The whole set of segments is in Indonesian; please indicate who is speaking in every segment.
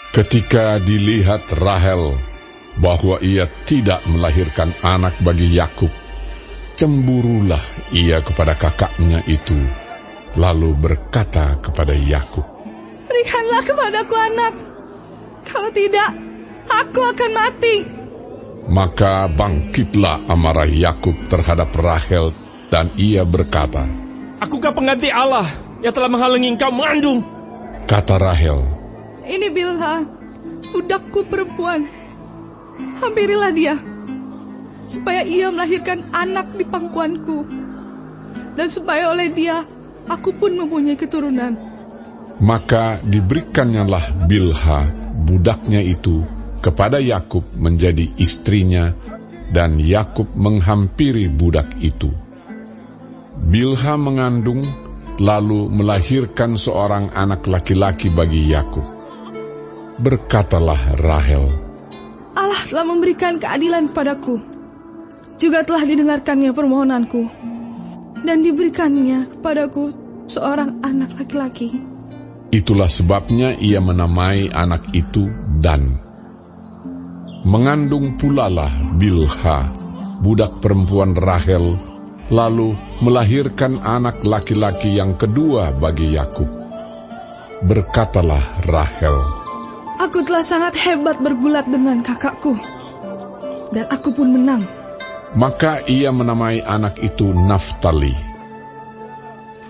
Speaker 1: Ketika dilihat Rahel bahwa ia tidak melahirkan anak bagi Yakub, cemburulah ia kepada kakaknya itu, lalu berkata kepada Yakub,
Speaker 2: "Berikanlah kepadaku anak, kalau tidak, aku akan mati."
Speaker 1: Maka bangkitlah amarah Yakub terhadap Rahel, dan ia berkata,
Speaker 3: "Akukah pengganti Allah yang telah menghalangi engkau mengandung?"
Speaker 1: Kata Rahel,
Speaker 2: "Ini Bilha, budakku perempuan. Hampirilah dia, supaya ia melahirkan anak di pangkuanku, dan supaya oleh dia aku pun mempunyai keturunan."
Speaker 1: Maka diberikannya Bilha, budaknya itu, kepada Yakub menjadi istrinya, dan Yakub menghampiri budak itu. Bilha mengandung, lalu melahirkan seorang anak laki-laki bagi Yakub. Berkatalah Rahel,
Speaker 2: "Allah telah memberikan keadilan kepadaku, juga telah didengarkannya permohonanku, dan diberikannya kepadaku seorang anak laki-laki."
Speaker 1: Itulah sebabnya ia menamai anak itu Dan. Mengandung pulalah Bilha, budak perempuan Rahel, lalu melahirkan anak laki-laki yang kedua bagi Yakub. Berkatalah Rahel,
Speaker 2: "Aku telah sangat hebat bergulat dengan kakakku, dan aku pun menang."
Speaker 1: Maka ia menamai anak itu Naftali.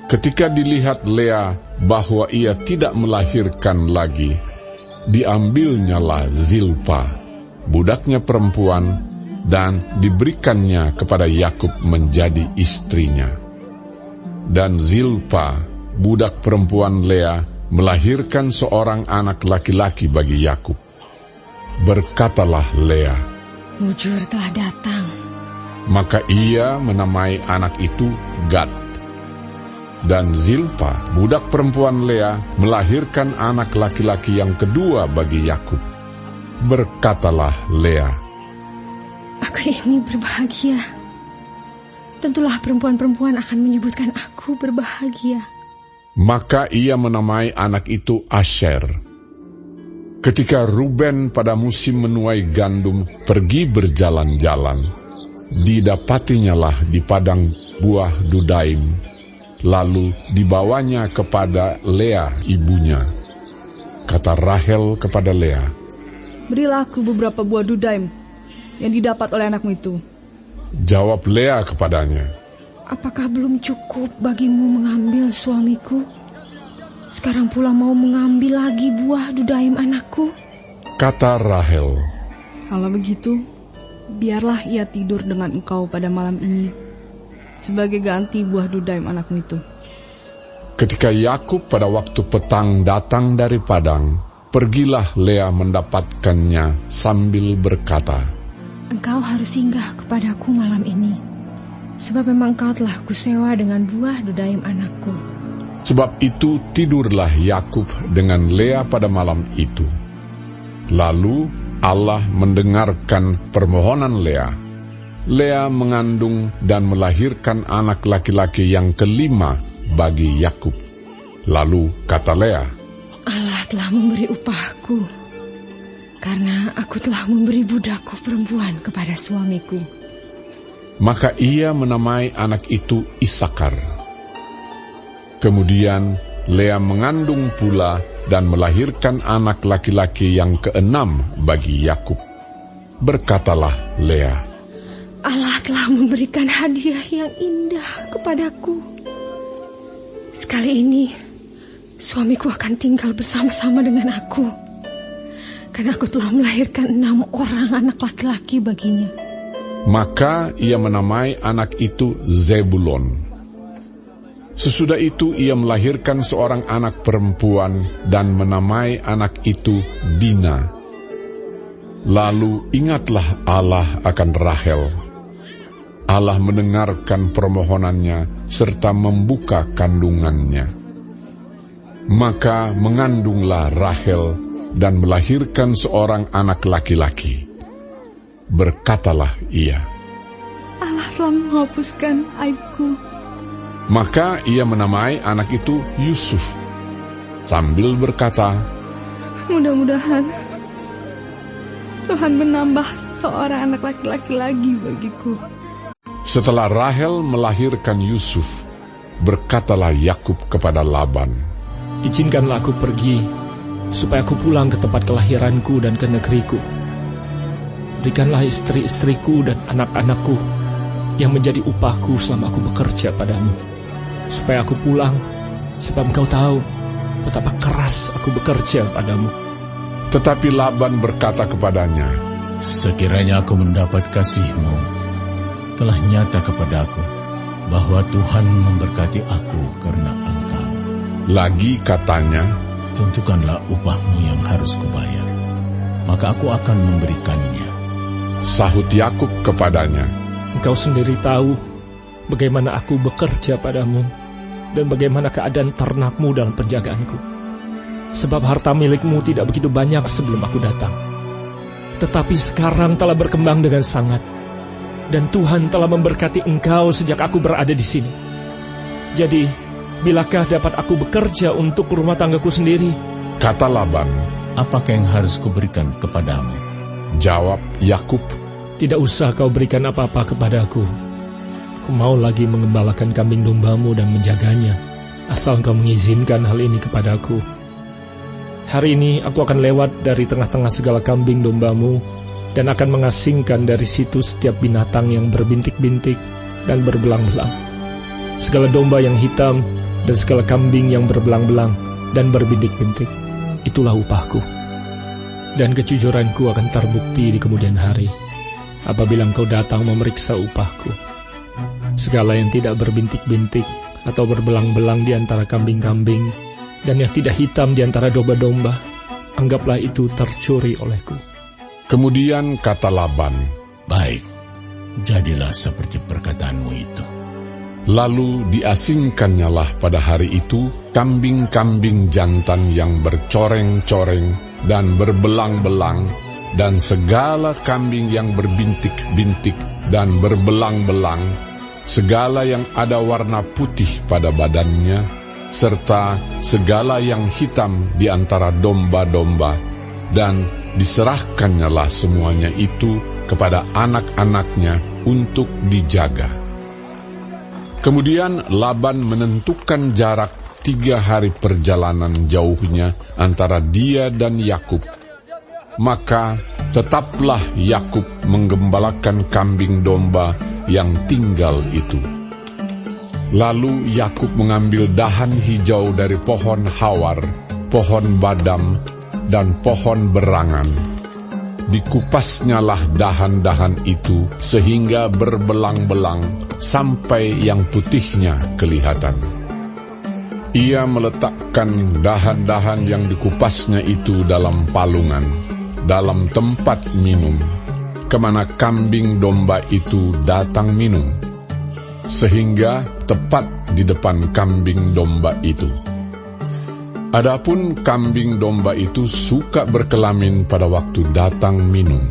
Speaker 1: Ketika dilihat Lea bahwa ia tidak melahirkan lagi, diambilnyalah Zilpa, budaknya perempuan, dan diberikannya kepada Yakub menjadi istrinya. Dan Zilpa, budak perempuan Lea, melahirkan seorang anak laki-laki bagi Yakub. Berkatalah Lea,
Speaker 4: "Mujur telah datang."
Speaker 1: Maka ia menamai anak itu Gad. Dan Zilpa, budak perempuan Lea, melahirkan anak laki-laki yang kedua bagi Yakub. Berkatalah Lea,
Speaker 4: "Aku ini berbahagia. Tentulah perempuan-perempuan akan menyebutkan aku berbahagia."
Speaker 1: Maka ia menamai anak itu Asher. Ketika Ruben pada musim menuai gandum pergi berjalan-jalan, didapatinyalah di padang buah Dudaim, lalu dibawanya kepada Lea ibunya. Kata Rahel kepada Lea,
Speaker 2: "Berilah aku beberapa buah dudaim yang didapat oleh anakmu itu."
Speaker 1: Jawab Lea kepadanya,
Speaker 4: "Apakah belum cukup bagimu mengambil suamiku? Sekarang pula mau mengambil lagi buah dudaim anakku?"
Speaker 1: Kata Rahel,
Speaker 2: "Kalau begitu, biarlah ia tidur dengan engkau pada malam ini, sebagai ganti buah dudaim anakmu itu."
Speaker 1: Ketika Yakub pada waktu petang datang dari padang, pergilah Lea mendapatkannya sambil berkata,
Speaker 4: "Engkau harus singgah kepadaku malam ini, sebab memang engkau telah kusewa dengan buah dudaim anakku."
Speaker 1: Sebab itu tidurlah Yakub dengan Lea pada malam itu. Lalu Allah mendengarkan permohonan Lea. Lea mengandung dan melahirkan anak laki-laki yang kelima bagi Yakub. Lalu kata Lea,
Speaker 4: "Allah telah memberi upahku, karena aku telah memberi budakku perempuan kepada suamiku."
Speaker 1: Maka ia menamai anak itu Isakar. Kemudian Lea mengandung pula dan melahirkan anak laki-laki yang keenam bagi Yakub. Berkatalah Lea,
Speaker 4: "Allah telah memberikan hadiah yang indah kepadaku. Sekali ini, suamiku akan tinggal bersama-sama dengan aku, karena aku telah melahirkan 6 orang anak laki-laki baginya."
Speaker 1: Maka ia menamai anak itu Zebulon. Sesudah itu ia melahirkan seorang anak perempuan dan menamai anak itu Dina. Lalu ingatlah Allah akan Rahel. Allah mendengarkan permohonannya serta membuka kandungannya. Maka mengandunglah Rahel dan melahirkan seorang anak laki-laki. Berkatalah ia,
Speaker 2: "Allah telah menghapuskan aibku."
Speaker 1: Maka ia menamai anak itu Yusuf, sambil berkata,
Speaker 2: Mudah-mudahan Tuhan menambah seorang anak laki-laki lagi bagiku.
Speaker 1: Setelah Rahel melahirkan Yusuf, berkatalah Yakub kepada Laban,
Speaker 3: Izinkanlah aku pergi, supaya aku pulang ke tempat kelahiranku dan ke negeriku. Berikanlah istri-istriku dan anak-anakku yang menjadi upahku selama aku bekerja padamu, supaya aku pulang, sebab engkau tahu betapa keras aku bekerja padamu.
Speaker 1: Tetapi Laban berkata kepadanya,
Speaker 5: Sekiranya aku mendapat kasih-Mu, telah nyata kepadaku bahwa Tuhan memberkati aku karena Engkau.
Speaker 1: lagi katanya,
Speaker 5: Tentukanlah upah-Mu yang harus kubayar, maka aku akan memberikannya.
Speaker 1: sahut Yakub kepadanya,
Speaker 3: Engkau sendiri tahu bagaimana aku bekerja padamu dan bagaimana keadaan ternakmu dalam penjagaanku. Sebab harta milikmu tidak begitu banyak sebelum aku datang, tetapi sekarang telah berkembang dengan sangat, dan Tuhan telah memberkati engkau sejak aku berada di sini. Jadi, bilakah dapat aku bekerja untuk rumah tanggaku sendiri?
Speaker 1: kata Laban.
Speaker 5: Apakah yang harus kuberikan kepadamu?
Speaker 1: Jawab Yakub,
Speaker 3: Tidak usah kau berikan apa-apa kepadaku. Aku mau lagi mengembalakan kambing dombamu dan menjaganya, asal engkau mengizinkan hal ini kepadaku. Hari ini aku akan lewat dari tengah-tengah segala kambing dombamu dan akan mengasingkan dari situ setiap binatang yang berbintik-bintik dan berbelang-belang, segala domba yang hitam dan segala kambing yang berbelang-belang dan berbintik-bintik. Itulah upahku. Dan kejujuranku akan terbukti di kemudian hari, apabila engkau datang memeriksa upahku. Segala yang tidak berbintik-bintik atau berbelang-belang di antara kambing-kambing, dan yang tidak hitam di antara domba-domba, anggaplah itu tercuri olehku.
Speaker 1: Kemudian kata Laban,
Speaker 5: Baik, jadilah seperti perkataanmu itu.
Speaker 1: lalu diasingkannyalah pada hari itu kambing-kambing jantan yang bercoreng-coreng dan berbelang-belang, dan segala kambing yang berbintik-bintik dan berbelang-belang, segala yang ada warna putih pada badannya, serta segala yang hitam di antara domba-domba, dan diserahkannyalah semuanya itu kepada anak-anaknya untuk dijaga. Kemudian Laban menentukan jarak 3 hari perjalanan jauhnya antara dia dan Yakub. Maka tetaplah Yakub menggembalakan kambing domba yang tinggal itu. Lalu Yakub mengambil dahan hijau dari pohon hawar, pohon badam, dan pohon berangan. Dikupasnyalah dahan-dahan itu sehingga berbelang-belang sampai yang putihnya kelihatan. Ia meletakkan dahan-dahan yang dikupasnya itu dalam palungan, dalam tempat minum, kemana kambing domba itu datang minum, sehingga tepat di depan kambing domba itu. Adapun kambing domba itu suka berkelamin pada waktu datang minum.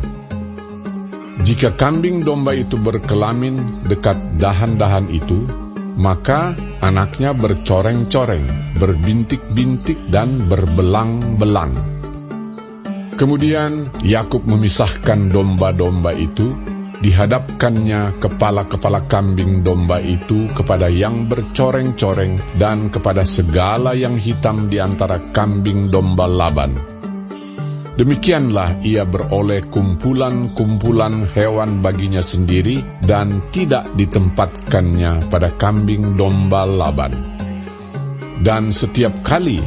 Speaker 1: Jika kambing domba itu berkelamin dekat dahan-dahan itu, maka anaknya bercoreng-coreng, berbintik-bintik dan berbelang-belang. Kemudian Yakub memisahkan domba-domba itu, dihadapkannya kepala-kepala kambing domba itu kepada yang bercoreng-coreng dan kepada segala yang hitam di antara kambing domba Laban. Demikianlah ia beroleh kumpulan-kumpulan hewan baginya sendiri dan tidak ditempatkannya pada kambing domba Laban. Dan setiap kali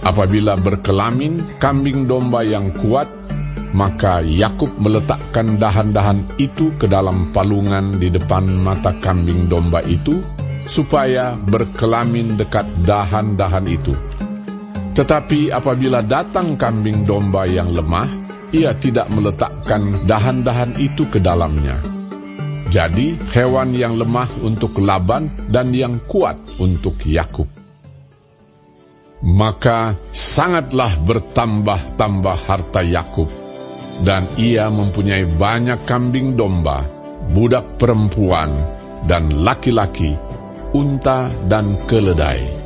Speaker 1: apabila berkelamin kambing domba yang kuat, maka Yakub meletakkan dahan-dahan itu ke dalam palungan di depan mata kambing domba itu, supaya berkelamin dekat dahan-dahan itu. Tetapi apabila datang kambing domba yang lemah, ia tidak meletakkan dahan-dahan itu ke dalamnya. Jadi hewan yang lemah untuk Laban dan yang kuat untuk Yakub. Maka sangatlah bertambah-tambah harta Yakub, dan ia mempunyai banyak kambing domba, budak perempuan, dan laki-laki, unta dan keledai.